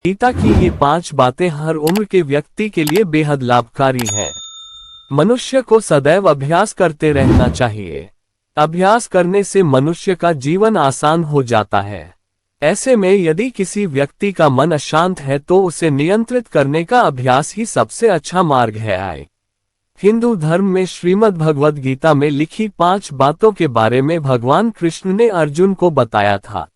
गीता की ये 5 बातें हर उम्र के व्यक्ति के लिए बेहद लाभकारी हैं। मनुष्य को सदैव अभ्यास करते रहना चाहिए। अभ्यास करने से मनुष्य का जीवन आसान हो जाता है। ऐसे में यदि किसी व्यक्ति का मन अशांत है तो उसे नियंत्रित करने का अभ्यास ही सबसे अच्छा मार्ग है। हिंदू धर्म में श्रीमद् भगवद गीता में लिखी 5 बातों के बारे में भगवान कृष्ण ने अर्जुन को बताया था।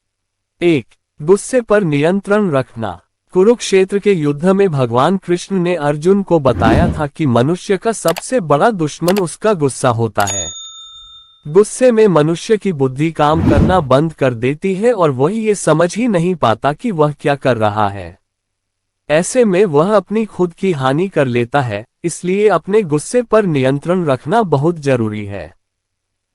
1. गुस्से पर नियंत्रण रखना। कुरुक्षेत्र के युद्ध में भगवान कृष्ण ने अर्जुन को बताया था कि मनुष्य का सबसे बड़ा दुश्मन उसका गुस्सा होता है। गुस्से में मनुष्य की बुद्धि काम करना बंद कर देती है और वह ये समझ ही नहीं पाता कि वह क्या कर रहा है। ऐसे में वह अपनी खुद की हानि कर लेता है, इसलिए अपने गुस्से पर नियंत्रण रखना बहुत जरूरी है।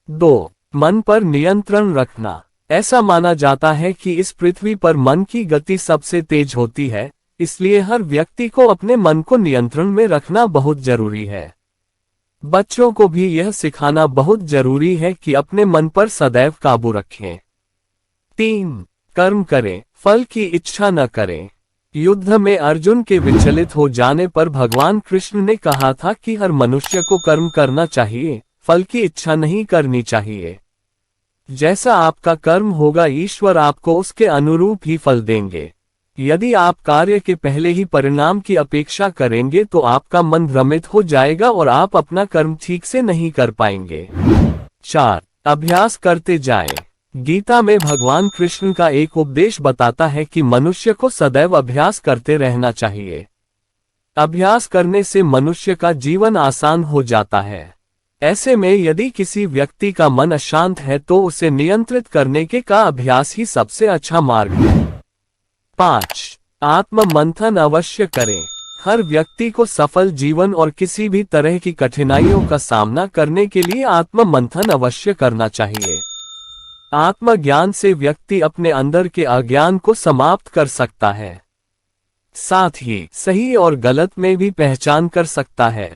2. मन पर नियंत्रण रखना। ऐसा माना जाता है कि इस पृथ्वी पर मन की गति सबसे तेज होती है, इसलिए हर व्यक्ति को अपने मन को नियंत्रण में रखना बहुत जरूरी है। बच्चों को भी यह सिखाना बहुत जरूरी है कि अपने मन पर सदैव काबू रखें। 3. कर्म करें, फल की इच्छा न करें। युद्ध में अर्जुन के विचलित हो जाने पर भगवान कृष्ण ने कहा था कि हर मनुष्य को कर्म करना चाहिए, फल की इच्छा नहीं करनी चाहिए। जैसा आपका कर्म होगा ईश्वर आपको उसके अनुरूप ही फल देंगे। यदि आप कार्य के पहले ही परिणाम की अपेक्षा करेंगे तो आपका मन भ्रमित हो जाएगा और आप अपना कर्म ठीक से नहीं कर पाएंगे। 4. अभ्यास करते जाएं। गीता में भगवान कृष्ण का एक उपदेश बताता है कि मनुष्य को सदैव अभ्यास करते रहना चाहिए। अभ्यास करने से मनुष्य का जीवन आसान हो जाता है। ऐसे में यदि किसी व्यक्ति का मन अशांत है तो उसे नियंत्रित करने के का अभ्यास ही सबसे अच्छा मार्ग है। 5. आत्म मंथन अवश्य करें। हर व्यक्ति को सफल जीवन और किसी भी तरह की कठिनाइयों का सामना करने के लिए आत्म मंथन अवश्य करना चाहिए। आत्मज्ञान से व्यक्ति अपने अंदर के अज्ञान को समाप्त कर सकता है, साथ ही सही और गलत में भी पहचान कर सकता है।